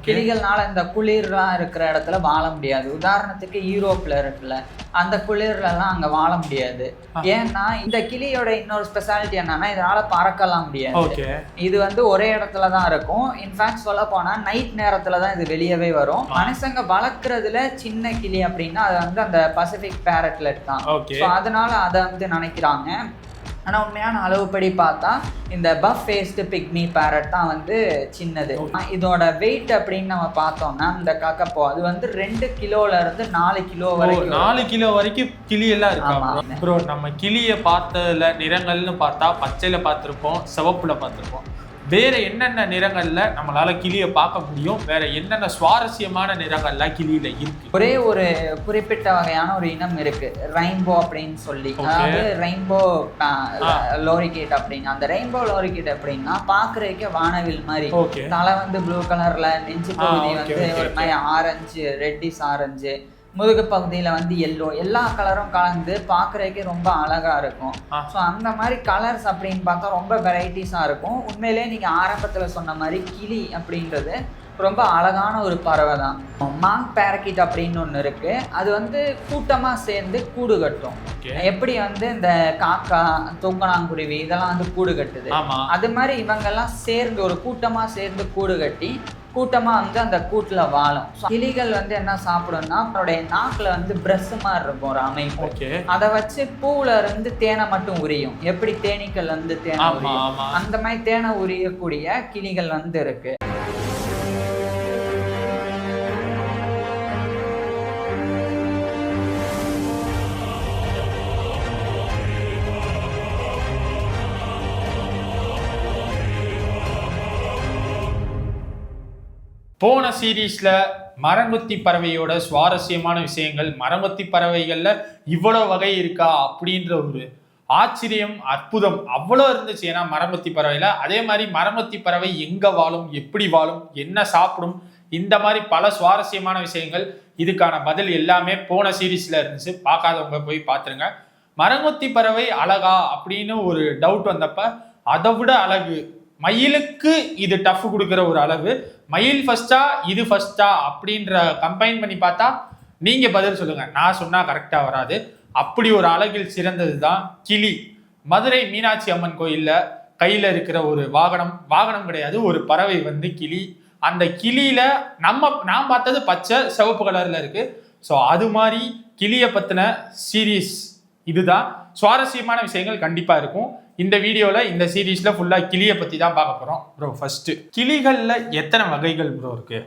கிளிகள்னால இந்த குளிர்லாம் இருக்கிற இடத்துல வாழ முடியாது. உதாரணத்துக்கு யூரோப்ல இருக்குல்ல, அந்த குளிர்லலாம் அங்க வாழ முடியாது. ஏன்னா இந்த கிளியோட இன்னொரு ஸ்பெஷாலிட்டி என்னன்னா, இதனால பறக்கலாம் முடியாது. இது வந்து ஒரே இடத்துல தான் இருக்கும். இன்ஃபேக்ட் சொல்ல போனா நைட் நேரத்துல தான் இது வெளியவே வரும். மனுஷங்க வளர்க்குறதுல சின்ன கிளி அப்படின்னா அது வந்து அந்த பசிபிக் பேரட்லெட் தான். ஸோ அதனால அதை வந்து நினைக்கிறாங்க. ஆனால் உண்மையான அளவுப்படி பார்த்தா இந்த பஃப் ஃபேஸ்டு பிக்மி பேரட் தான் வந்து சின்னது. இதோட வெயிட் அப்படின்னு நம்ம பார்த்தோம்னா இந்த காக்கப்போ அது வந்து 2 கிலோலேருந்து 4 கிலோ வரைக்கும் 4 கிலோ வரைக்கும் கிளி எல்லாம் இருக்கு. ப்ரோ நம்ம கிளியை பார்த்ததுல நிறங்கள்னு பார்த்தா பச்சையில பார்த்துருப்போம், சிவப்புல பார்த்துருப்போம். வேற என்னென்ன நிறங்கள்ல நம்மளால கிளியை பார்க்க முடியும்? வேற என்னென்ன சுவாரஸ்யமான நிறங்கள்லாம் கிளியில இருக்கு? ஒரே ஒரு குறிப்பிட்ட வகையான ஒரு இனம் இருக்கு, ரெயின்போ அப்படின்னு சொல்லி. அதாவது ரெயின்போ லோரிகேட் அப்படின்னு. அந்த ரெயின்போ லோரிகேட் அப்படின்னா பாக்குறதுக்கே வானவில் மாதிரி. தலை வந்து ப்ளூ கலர்ல, நெஞ்சு பகுதி வந்து ஒரு மாதிரி ஆரஞ்சு, ரெட்டிஸ் ஆரஞ்சு, முதுகு பகுதியில் வந்து எல்லோ, எல்லா கலரும் கலந்து பார்க்குறதுக்கே ரொம்ப அழகாக இருக்கும். ஸோ அந்த மாதிரி கலர்ஸ் அப்படின்னு பார்த்தா ரொம்ப வெரைட்டிஸாக இருக்கும். உண்மையிலே நீங்கள் ஆரம்பத்தில் சொன்ன மாதிரி கிளி அப்படின்றது ரொம்ப அழகான ஒரு பறவை தான். மாங்க் பேரக்கிட் அப்படின்னு ஒன்று இருக்குது. அது வந்து கூட்டமாக சேர்ந்து கூடு கட்டும். எப்படி வந்து இந்த காக்கா, தூக்கணாங்குருவி இதெல்லாம் வந்து கூடு கட்டுது, அது மாதிரி இவங்கெல்லாம் சேர்ந்து ஒரு கூட்டமாக சேர்ந்து கூடு கட்டி கூட்டமாக வந்து அந்த கூட்டில் வாழும். கிளிகள் வந்து என்ன சாப்பிடும்னா அவனுடைய நாக்கில் வந்து பிரஷ் மாதிரி இருக்கும் ஒரு அமைப்பு. அதை வச்சு பூவில் இருந்து தேனை மட்டும் உரியும். எப்படி தேனீக்கள் வந்து தேனை உரியும், அந்த மாதிரி தேனை உரியக்கூடிய கிளிகள் வந்து இருக்கு. போன சீரீஸ்ல மரங்கொத்தி பறவையோட சுவாரஸ்யமான விஷயங்கள், மரங்கொத்தி பறவைகள்ல இவ்வளோ வகை இருக்கா அப்படின்ற ஒரு ஆச்சரியம், அற்புதம் அவ்வளோ இருந்துச்சு. ஏன்னா மரங்கொத்தி பறவையில அதே மாதிரி மரங்கொத்தி பறவை எங்க வாழும், எப்படி வாழும், என்ன சாப்பிடும், இந்த மாதிரி பல சுவாரஸ்யமான விஷயங்கள், இதுக்கான பதில் எல்லாமே போன சீரீஸ்ல இருந்துச்சு. பார்க்காதவங்க போய் பார்த்துருங்க. மரங்கொத்தி பறவை அழகா அப்படின்னு ஒரு டவுட் வந்தப்ப அதை விட அழகு, மயிலுக்கு இது டஃப் கொடுக்குற ஒரு அளவு, மயில் ஃபர்ஸ்டா இது ஃபர்ஸ்டா அப்படின்ற கம்பைன் பண்ணி பார்த்தா நீங்க பதில் சொல்லுங்க, நான் சொன்னா கரெக்டா வராது. அப்படி ஒரு அழகில் சிறந்தது தான் கிளி. மதுரை மீனாட்சி அம்மன் கோயில்ல கையில இருக்கிற ஒரு வாகனம் கிடையாது, ஒரு பறவை வந்து கிளி. அந்த கிளியில நான் பார்த்தது பச்சை சிவப்பு கலர்ல இருக்கு. ஸோ அது மாதிரி கிளியை பத்தின சீரீஸ் இதுதான். சுவாரஸ்யமான விஷயங்கள் கண்டிப்பா இருக்கும். இந்த வீடியோல இந்த சீரீஸ்ல ஃபுல்லா கிளியை பத்தி தான் பார்க்க போறோம். ப்ரோ ஃபர்ஸ்ட் கிளிகள்ல எத்தனை வகைகள் ப்ரோ இருக்கு?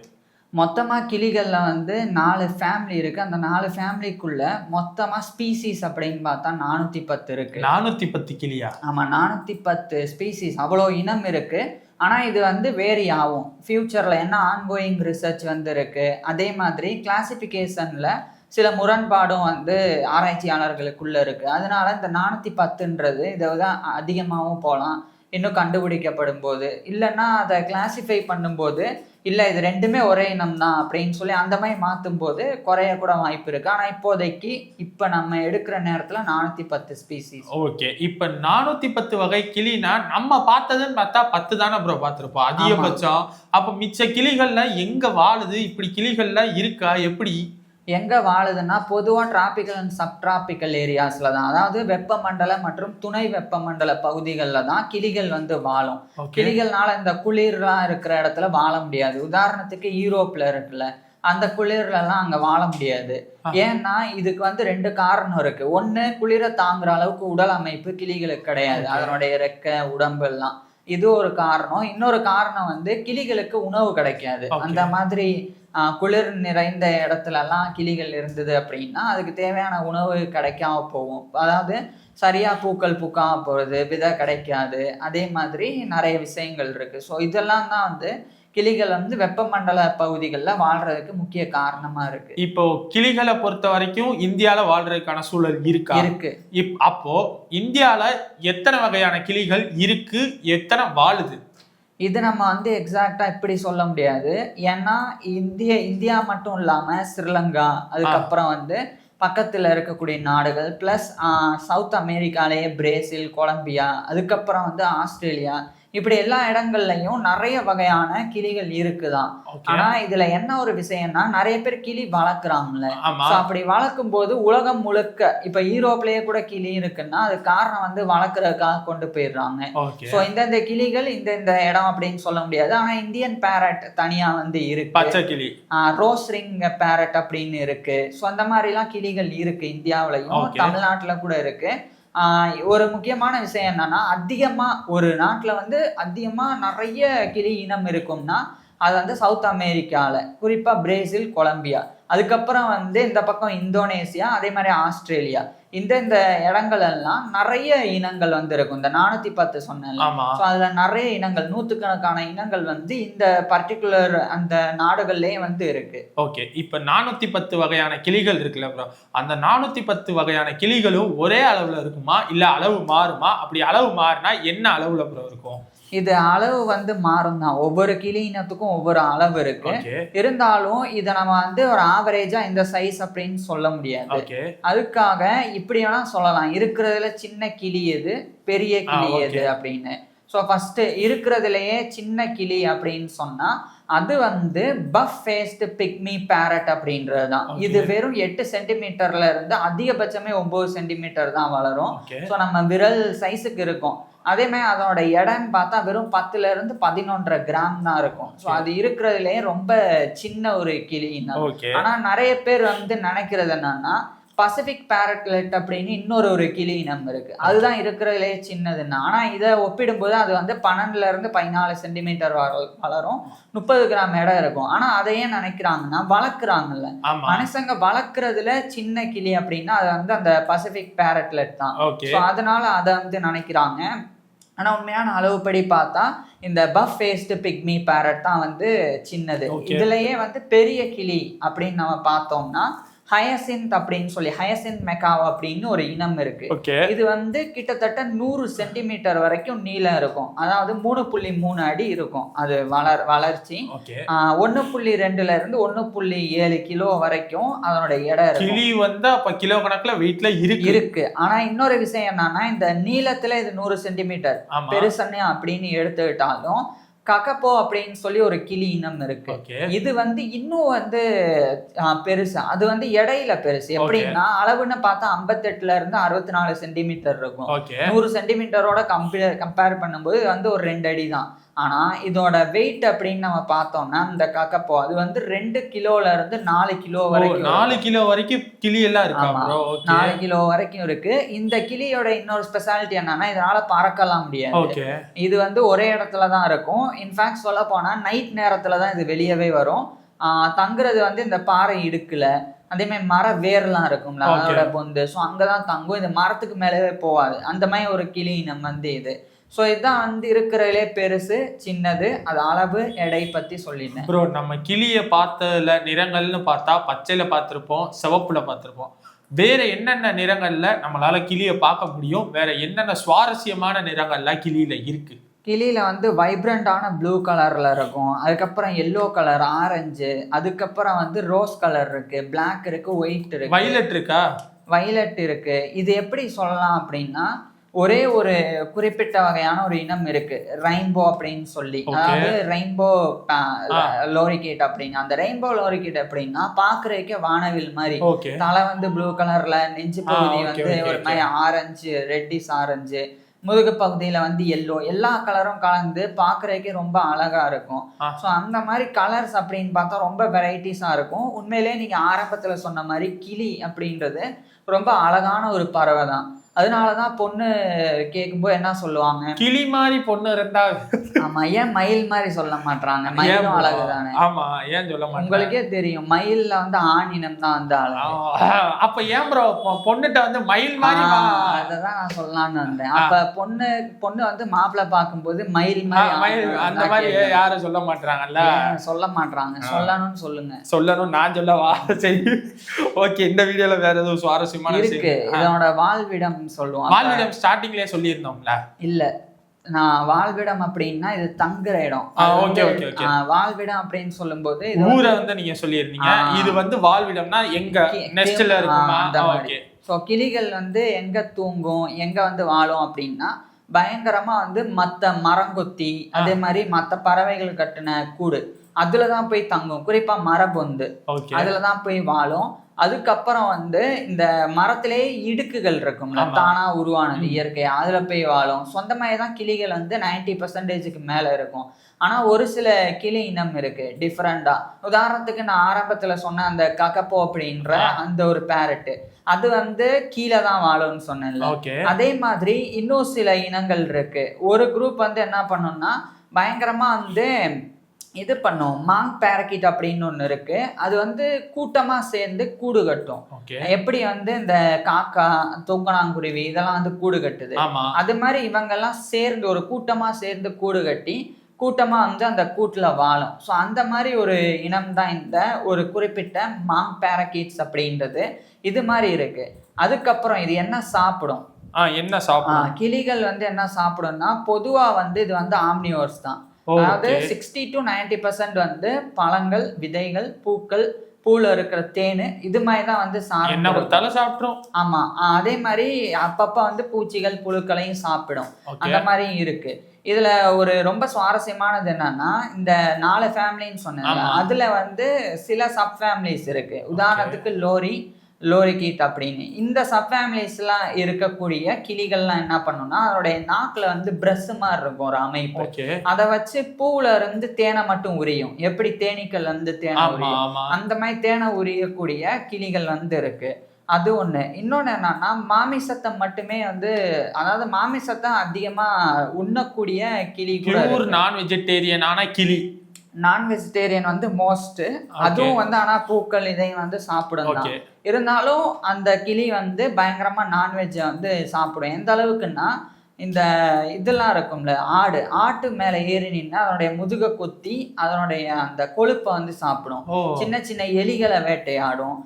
மொத்தமாக கிளிகளில் வந்து 4 ஃபேமிலி இருக்குது. அந்த 4 ஃபேமிலிக்குள்ள மொத்தமாக ஸ்பீசிஸ் அப்படின்னு பார்த்தா 410 இருக்குது. 410 கிளியா? ஆமாம், 410 ஸ்பீசிஸ், அவ்வளோ இனம் இருக்குது. ஆனால் இது வந்து வேரி ஆகும் ஃப்யூச்சரில், என்ன ஆன்கோயிங் ரிசர்ச் வந்து இருக்குது. அதே மாதிரி கிளாசிஃபிகேஷனில் சில முரண்பாடும் வந்து ஆராய்ச்சியாளர்களுக்குள்ள இருக்குது. அதனால இந்த 410ன்றது இதை தான் அதிகமாகவும் போகலாம் இன்னும் கண்டுபிடிக்கப்படும் போது. இல்லைன்னா அதை கிளாசிஃபை பண்ணும்போது இல்லை இது ரெண்டுமே ஒரே இனம் தான் அப்படின்னு சொல்லி அந்த மாதிரி மாற்றும் போது குறைய கூட வாய்ப்பு இருக்கு. ஆனால் இப்போதைக்கு இப்போ நம்ம எடுக்கிற நேரத்தில் 410 ஸ்பீசிஸ். ஓகே, இப்போ 410 வகை கிளினா நம்ம பார்த்ததுன்னு பார்த்தா 10 தானே ப்ரோ பார்த்துருப்போம் அதிகபட்சம். அப்போ மிச்ச கிளிகள்ல எங்க வாழுது? இப்படி கிளிகள்ல இருக்கா? எப்படி எங்கே வாழுதுன்னா பொதுவாக டிராபிக்கல் அண்ட் சப்டிராபிக்கல் ஏரியாஸில் தான், அதாவது வெப்பமண்டல மற்றும் துணை வெப்பமண்டல பகுதிகளில் தான் கிளிகள் வந்து வாழும். கிளிகள்னால இந்த குளிர்லாம் இருக்கிற இடத்துல வாழ முடியாது. உதாரணத்துக்கு யூரோப்ல இருக்குல்ல, அந்த குளிர்லாம் அங்கே வாழ முடியாது. ஏன்னா இதுக்கு வந்து 2 காரணம் இருக்கு. ஒன்று, குளிரை தாங்குற அளவுக்கு உடல் அமைப்பு கிளிகளுக்கு கிடையாது, அதனுடைய ரெக்கை உடம்பு எல்லாம். இது ஒரு காரணம். இன்னொரு காரணம் வந்து கிளிகளுக்கு உணவு கிடைக்காது. அந்த மாதிரி குளிர் நிறைந்த இடத்துலலாம் கிளிகள் இருந்தது அப்படின்னா அதுக்கு தேவையான உணவு கிடைக்காம போகும். அதாவது சரியா பூக்கள் பூக்காம போகிறது, விதை கிடைக்காது, அதே மாதிரி நிறைய விஷயங்கள் இருக்கு. ஸோ இதெல்லாம் தான் வந்து கிளிகள் வந்து வெப்பமண்டல பகுதிகளில் வாழ்றதுக்கு முக்கிய காரணமா இருக்கு. இப்போ கிளிகளை பொறுத்த வரைக்கும் இந்தியாவில் வாழ்றதுக்கான சூழல் இருக்கு. அப்போ இந்தியாவில் எத்தனை வகையான கிளிகள் இருக்கு, எத்தனை வாழுது? இது நம்ம வந்து எக்ஸாக்டா இப்படி சொல்ல முடியாது. ஏன்னா இந்தியா மட்டும் இல்லாம ஸ்ரீலங்கா, அதுக்கப்புறம் வந்து பக்கத்துல இருக்கக்கூடிய நாடுகள், பிளஸ் சவுத் அமெரிக்காலேயே பிரேசில், கொலம்பியா, அதுக்கப்புறம் வந்து ஆஸ்திரேலியா, இப்படி எல்லா இடங்கள்லயும் நிறைய வகையான கிளிகள் இருக்குதான். ஆனா இதுல என்ன ஒரு விஷயம்னா, நிறைய பேர் கிளி வளர்க்குறாங்கல்ல. அப்படி வளர்க்கும் போது உலகம் முழுக்க இப்ப யூரோப்லயே கூட கிளி இருக்குன்னா அது காரணம் வந்து வளர்க்கறதுக்காக கொண்டு போயிடுறாங்க. சோ இந்த கிளிகள் இந்த இடம் அப்படின்னு சொல்ல முடியாது. ஆனா இந்தியன் பேரட் தனியா வந்து இருக்கு, பச்சை கிளி, ரோஸ் ரிங் பேரட் அப்படின்னு இருக்கு. ஸோ அந்த மாதிரி எல்லாம் கிளிகள் இருக்கு இந்தியாவிலையும், தமிழ்நாட்டுல கூட இருக்கு. ஒரு முக்கியமான விஷயம் என்னன்னா, அதிகமா ஒரு நாட்டுல வந்து அதிகமா நிறைய கிளி இனம் இருக்கும்னா அது வந்து சவுத் அமெரிக்கால, குறிப்பா பிரேசில், கொலம்பியா, அதுக்கப்புறம் வந்து இந்த பக்கம் இந்தோனேசியா, அதே மாதிரி ஆஸ்திரேலியா, இந்த இடங்கள் எல்லாம் நிறைய இனங்கள் வந்து இருக்கும். இந்த 410 சொன்னேன்ல, அதுல நிறைய இனங்கள், நூற்றுக்கணக்கான இனங்கள் வந்து இந்த பர்டிகுலர் அந்த நாடுகள்லயே வந்து இருக்கு. ஓகே, இப்ப 410 வகையான கிளிகள் இருக்குல்ல ப்ரோ, அந்த 410 வகையான கிளிகளும் ஒரே அளவுல இருக்குமா இல்ல அளவு மாறுமா? அப்படி அளவு மாறினா என்ன அளவுல ப்ரோ இருக்கும்? இது அளவு வந்து மாறும் தான். ஒவ்வொரு கிளி இனத்துக்கும் ஒவ்வொரு அளவு இருக்கு. இருந்தாலும் இதை நம்ம வந்து ஒரு ஆவரேஜா இந்த சைஸ் அப்படின்னு சொல்ல முடியாது. அதுக்காக இப்படி வேணா சொல்லலாம், இருக்கிறதுல சின்ன கிளி எது, பெரிய கிளி எது அப்படின்னு. ஸோ ஃபர்ஸ்ட் இருக்கிறதுலயே சின்ன கிளி அப்படின்னு சொன்னா அது வந்து பஃப் ஃபேஸ்டு பிக்மி பேரட் அப்படின்றது தான். இது வெறும் 8 சென்டிமீட்டர்ல இருந்து அதிகபட்சமே 9 சென்டிமீட்டர் தான் வளரும். ஸோ நம்ம விரல் சைஸுக்கு இருக்கும். அதே மாதிரி அதோட எடைன்னு பார்த்தா வெறும் 10 இருந்து 11.5 கிராம் தான் இருக்கும். ஸோ அது இருக்கிறதுலே ரொம்ப சின்ன ஒரு கிளி இனம். ஆனா நிறைய பேர் வந்து நினைக்கிறது என்னன்னா, பசிபிக் பேரட்லெட் அப்படின்னு இன்னொரு கிளி இனம் இருக்கு, அதுதான் இருக்கிறதுலே சின்னதுன்னா. ஆனா இதை ஒப்பிடும்போது அது வந்து 12 இருந்து 14 சென்டிமீட்டர் வளரும், 30 கிராம் எடை இருக்கும். ஆனா அதையே நினைக்கிறாங்கன்னா, வளர்க்குறாங்கல்ல மனுஷங்க, வளர்க்குறதுல சின்ன கிளி அப்படின்னா அது வந்து அந்த பசிபிக் பேரட்லெட் தான். ஸோ அதனால அதை வந்து நினைக்கிறாங்க. ஆனா உண்மையான அளவுப்படி பார்த்தா இந்த பஃப் ஃபேஸ்டு பிக்மி பேரட் தான் வந்து சின்னது. இதுலயே வந்து பெரிய கிளி அப்படின்னு நம்ம பார்த்தோம்னா ஹயசிந்த் அப்படின்னு சொல்லி, ஹயசிந்த் மெக்காவ் அப்படின்னு ஒரு இனம் இருக்கு. இது வந்து கிட்டத்தட்ட 100 சென்டிமீட்டர் வரைக்கும் நீளம் இருக்கும். அதாவது 3.3 அடி இருக்கும் அது வளர்ச்சி. 1.2 இருந்து 1.7 கிலோ வரைக்கும் அதனோட எடை கிளி வந்து அப்ப கிலோ கணக்குல வெயிட்ல இருக்கு. ஆனா இன்னொரு விஷயம் என்னன்னா, இந்த நீளத்துல இது 100 சென்டிமீட்டர் பெருசன்னு அப்படின்னு எடுத்துக்கிட்டாலும் ககப்போ அப்படின்னு சொல்லி ஒரு கிளி இனம் இருக்கு. இது வந்து இன்னும் வந்து பெருசு, அது வந்து எடையில பெருசு. எப்படின்னா அளவுன்னு பார்த்தா 58 இருந்து 64 சென்டிமீட்டர் இருக்கும். 100 சென்டிமீட்டரோட கம்பேர் பண்ணும்போது வந்து ஒரு 2 அடி தான். ஆனா இதோட வெயிட் அப்படின்னு நம்ம பார்த்தோம்னா, இந்த கக்கப்போ அது வந்து 2 கிலோல இருந்து 4 கிலோ வரைக்கும், 4 கிலோ வரைக்கும் கிளி எல்லாம் இருக்கு. 4 கிலோ வரைக்கும் இருக்கு. இந்த கிளியோட இன்னொரு ஸ்பெஷாலிட்டி என்னன்னா, இதனால பறக்கலாம் முடியாது. இது வந்து ஒரே இடத்துலதான் இருக்கும். இன்ஃபேக்ட் சொல்ல போனா நைட் நேரத்துலதான் இது வெளியவே வரும். தங்குறது வந்து இந்த பாறை இடுக்குல, அதே மாதிரி மர வேர்லாம் இருக்கும்ல அதோட பொந்து, ஸோ அங்கதான் தங்கும். இது மரத்துக்கு மேலவே போகாது. அந்த மாதிரி ஒரு கிளி இனம் வந்து இது. ஸோ இதுதான் வந்து இருக்கிறதுலே பெருசு, சின்னது, அது அளவு, எடை பற்றி சொல்லிட்டேன். ப்ரோ, நம்ம கிளியை பார்த்ததுல நிறங்கள்னு பார்த்தா பச்சையில் பார்த்துருப்போம், சிவப்புல பார்த்துருப்போம். வேற என்னென்ன நிறங்கள்ல நம்மளால கிளியை பார்க்க முடியும்? வேற என்னென்ன சுவாரஸ்யமான நிறங்கள்லாம் கிளியில இருக்கு? கிளியில வந்து வைப்ரண்டான ப்ளூ கலர்ல இருக்கும், அதுக்கப்புறம் எல்லோ கலர், ஆரஞ்சு, அதுக்கப்புறம் வந்து ரோஸ் கலர் இருக்கு, பிளாக் இருக்கு, ஒயிட் இருக்கு, வைலட் இருக்கா, வைலட் இருக்கு. இது எப்படி சொல்லலாம் அப்படின்னா, ஒரே ஒரு குறிப்பிட்ட வகையான ஒரு இனம் இருக்கு, ரெயின்போ அப்படின்னு சொல்லி. அதாவது ரெயின்போ லோரிகேட் அப்படின்னு. அந்த ரெயின்போ லோரிகேட் அப்படின்னா பாக்குறதுக்கே வானவில் மாதிரி, தலை வந்து ப்ளூ கலர்ல, நெஞ்சு பகுதி வந்து ஒரு மாதிரி ஆரஞ்சு, ரெட்டிஸ் ஆரஞ்சு, முதுகு பகுதியில வந்து எல்லோ, எல்லா கலரும் கலந்து பாக்குறதுக்கே ரொம்ப அழகா இருக்கும். ஸோ அந்த மாதிரி கலர்ஸ் அப்படின்னு பார்த்தா ரொம்ப வெரைட்டிஸா இருக்கும். உண்மையிலேயே நீங்க ஆரம்பத்துல சொன்ன மாதிரி கிளி அப்படின்றது ரொம்ப அழகான ஒரு பறவை தான். அதனாலதான் பொண்ணு கேட்கும்போது என்ன சொல்லுவாங்க, கிளி மாதிரி பொண்ணு இருந்தா. ஆமா, ஏன் மயில் மாதிரி சொல்ல மாட்டாங்க? மயிலும் அழகுதானே. ஆமா, ஏன் சொல்ல மாட்டாங்க? உங்களுக்கே தெரியும், மயில்ல வந்து ஆணினம் தான் வந்து அழகு. அப்ப ஏன் ப்ரோ பொண்ணுட்ட வந்து மயில் மாதிரி? அததான் நான் சொல்லலாம்னு வந்தேன். அப்ப பொண்ணு வந்து மாப்பிள்ளை பார்க்கும்போது மயில் மாதிரி, அந்த மாதிரி யாரும் சொல்ல மாட்டாங்கல்ல? சொல்ல மாட்டாங்க. சொல்லணும்னு சொல்லுங்க. சொல்லணும், நான் சொல்லவா? சரி, ஓகே. இந்த வீடியோல வேற எதுவும் சுவாரஸ்யமான இருக்கு? இதனோட வாழ்விடம் சொல்லுவாங்க. வாழ்விடம் ஸ்டார்டிங்லயே சொல்லியிருந்தோம்ல. இல்ல, நான் வாழ்விடம் அப்படின்னா இது தங்குற இடம். வாழ்விடம் அப்படின்னு சொல்லும்போது ஊரை வந்து நீங்க சொல்லியிருந்தீங்க. இது வந்து வாழ்விடம்னா எங்க நெஸ்ட்ல இருக்குமா? ஸோ கிளிகள் வந்து எங்க தூங்கும், எங்க வந்து வாழும் அப்படின்னா பயங்கரமா வந்து மத்த மரங்கொத்தி அதே மாதிரி மத்த பறவைகள் கட்டின கூடு அதுலதான் போய் தங்கும். குறிப்பா மரபொந்து அதுலதான் போய் வாழும். அதுக்கப்புறம் வந்து இந்த மரத்திலேயே இடுக்குகள் இருக்கும்ல, தானா உருவானது இயற்கை, அதுல போய் வாழும். சொந்தமாயே தான் கிளிகள் வந்து 90% மேல இருக்கும். ஆனா ஒரு சில கிளி இனம் இருக்கு டிஃப்ரெண்டா. உதாரணத்துக்கு நான் ஆரம்பத்துல சொன்ன அந்த ககப்போ அப்படின்ற அந்த ஒரு பேரட்டு, அது வந்து கீழே தான் வாழும்னு சொன்னேன்ல. அதே மாதிரி இன்னும் சில இனங்கள் இருக்கு. ஒரு குரூப் வந்து என்ன பண்ணும்னா பயங்கரமா வந்து இது பண்ணும். மாங் பேரக்கிட் அப்படின்னு ஒண்ணு இருக்கு. அது வந்து கூட்டமா சேர்ந்து கூடு கட்டும். எப்படி வந்து இந்த காக்கா தூக்கணாங்குருவி இதெல்லாம் வந்து கூடு கட்டுது, அது மாதிரி இவங்கெல்லாம் சேர்ந்து ஒரு கூட்டமா சேர்ந்து கூடு கட்டி கூட்டமா வந்து அந்த கூட்டுல வாழும். ஸோ அந்த மாதிரி ஒரு இனம் தான் இந்த ஒரு குறிப்பிட்ட மாங் பேரக்கிட்ஸ் அப்படின்றது. இது மாதிரி இருக்கு. அதுக்கப்புறம் இது என்ன சாப்பிடும், என்ன சாப்பிடும்? கிளிகள் வந்து என்ன சாப்பிடும்னா பொதுவா வந்து இது வந்து ஆம்னிவோர்ஸ் தான். அதாவது 60 to 90% வந்து பழங்கள், விதைகள், பூக்கள், பூல இருக்கிற தேனு இது மாதிரிதான் வந்து சாப்பிடும். ஆமா, அதே மாதிரி அப்பப்ப வந்து பூச்சிகள் புழுக்களையும் சாப்பிடும். அந்த மாதிரி இருக்கு. இதுல ஒரு ரொம்ப சுவாரஸ்யமானது என்னன்னா இந்த 4 ஃபேமிலின்னு சொன்னேன், அதுல வந்து சில சப் ஃபேமிலிஸ் இருக்கு. உதாரணத்துக்கு லோரிகீட் அப்படின்னு. இந்த சப் ஃபேமிலிஸ்லாம் இருக்கக்கூடிய கிளிகள்லாம் என்ன பண்ணும்னா அதோடைய நாக்குல வந்து பிரஷ் மாதிரி இருக்கும் ஒரு அமைப்பு. அதை வச்சு பூவுல இருந்து தேனை மட்டும் உரியும். எப்படி தேனீக்கள் வந்து தேனை உரியும், அந்த மாதிரி தேனை உரியக்கூடிய கிளிகள் வந்து இருக்கு. அது ஒண்ணு. இன்னொன்னு என்னன்னா மாமிசத்தை மட்டுமே வந்து, அதாவது மாமிசத்தை அதிகமா உண்ணக்கூடிய கிளி கூட. நான் வெஜிடேரியனான கிளி, நான் வெஜிடேரியன் வந்து மோஸ்ட். அதுவும் வந்து ஆனா பூக்கள் இதையும் வந்து சாப்பிடும். இருந்தாலும் அந்த கிளி வந்து பயங்கரமா நான்வெஜ்ஜை வந்து சாப்பிடும். எந்த அளவுக்குன்னா இந்த இதெல்லாம் இருக்கும்ல, ஆட்டு மேல ஏறி நின்று அதனுடைய முதுக கொத்தி அதனுடைய அந்த கொழுப்பை வந்து சாப்பிடும். சின்ன சின்ன எலிகளை வேட்டையாடும்.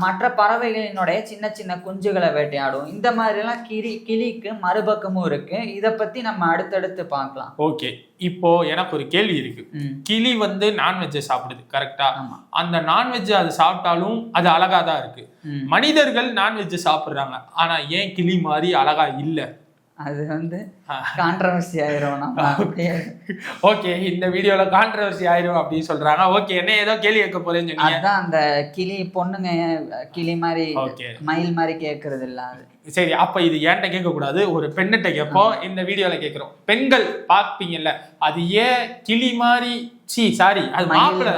மற்ற பறவைகளினுடைய சின்ன சின்ன குஞ்சுகளை வேட்டையாடும். இந்த மாதிரி எல்லாம் கிளிக்கு மறுபக்கமும் இருக்கு. இத பத்தி நம்ம அடுத்தடுத்து பார்க்கலாம். ஓகே, இப்போ எனக்கு ஒரு கேள்வி இருக்கு. கிளி வந்து நான்வெஜ்ஜை சாப்பிடுது, கரெக்டா? அந்த நான்வெஜ் அது சாப்பிட்டாலும் அது அழகா தான் இருக்கு. மனிதர்கள் நான்வெஜ் சாப்பிடுறாங்க, ஆனா ஏன் கிளி மாதிரி அழகா இல்ல? அது வந்து கான்ட்ரவர்சி ஆயிரும். ஓகே, இந்த வீடியோல கான்ட்ரவர்சி ஆயிரும் அப்படின்னு சொல்றாங்க. ஓகே, என்ன ஏதோ கேள்வி கேட்க போறேன்னு சொன்னீங்க. அதான் அந்த கிளி பொண்ணுங்க கிளி மாதிரி மயில் மாதிரி கேட்கறது இல்ல. சரி, அப்ப இது ஏன்ட்ட கேட்க கூடாது, ஒரு பெண்ணிட்ட கேட்போம். இந்த வீடியோல கேட்கிறோம். பெண்கள் பாப்பீங்கல்ல, அது ஏன் கிளி மாதிரி சாரி அது மாப்பிள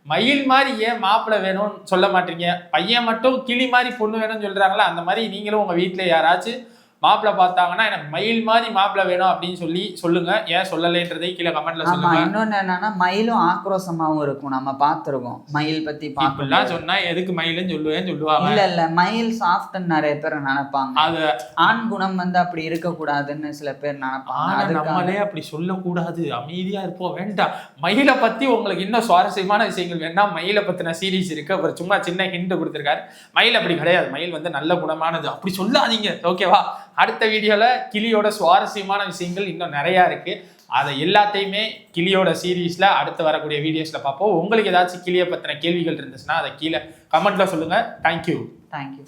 மயில் மாதிரி ஏன் மாப்பிள்ளை வேணும்னு சொல்ல மாட்டீங்க? பையன் மட்டும் கிளி மாதிரி பொண்ணு வேணும்னு சொல்றாங்களா? அந்த மாதிரி நீங்களும் உங்க வீட்டுல யாராச்சும் மாப்பிள்ளை பார்த்தாங்கன்னா எனக்கு மயில் மாதிரி மாப்பிள்ளை வேணும் அப்படின்னு சொல்லுங்க. ஏன் சொல்லலைன்றதை கீழே கமெண்ட்ல சொல்லுங்க. இன்னொன்னு என்னன்னா மயிலும் ஆக்ரோஷமாவும் இருக்கும். நம்ம பார்த்துருக்கோம் மயில் பத்தி. இப்படிலாம் சொன்னா எதுக்கு மயிலுன்னு சொல்லுவாங்க. இல்ல மயில் சாஃப்ட்ன்னு நிறைய பேர் நினைப்பாங்க. அது ஆண் குணம் வந்து அப்படி இருக்கக்கூடாதுன்னு சில பேர் நினைப்பாங்க. நம்மளே அப்படி சொல்லக்கூடாது, அமைதியா இருப்போம். வேண்டாம், மயிலை பத்தி உங்களுக்கு இன்னும் சுவாரஸ்யமான விஷயங்கள் வேண்டாம். மயிலை பத்தின சீரீஸ் இருக்கு. அப்புறம் சும்மா சின்ன ஹிண்ட் கொடுத்துருக்காரு. மயில் அப்படி கிடையாது, மயில் வந்து நல்ல குணமானது, அப்படி சொல்லாதீங்க. ஓகேவா? அடுத்த வீடியோல கிளியோட சுவாரஸ்யமான விஷயங்கள் இன்னும் நிறைய இருக்கு. அதை எல்லாத்தையுமே கிளியோட சீரீஸ்ல அடுத்து வரக்கூடிய வீடியோஸ்ல பார்ப்போம். உங்களுக்கு ஏதாச்சும் கிளியை பத்தின கேள்விகள் இருந்துச்சுன்னா அதை கீழே கமெண்ட்ல சொல்லுங்க. தேங்க்யூ.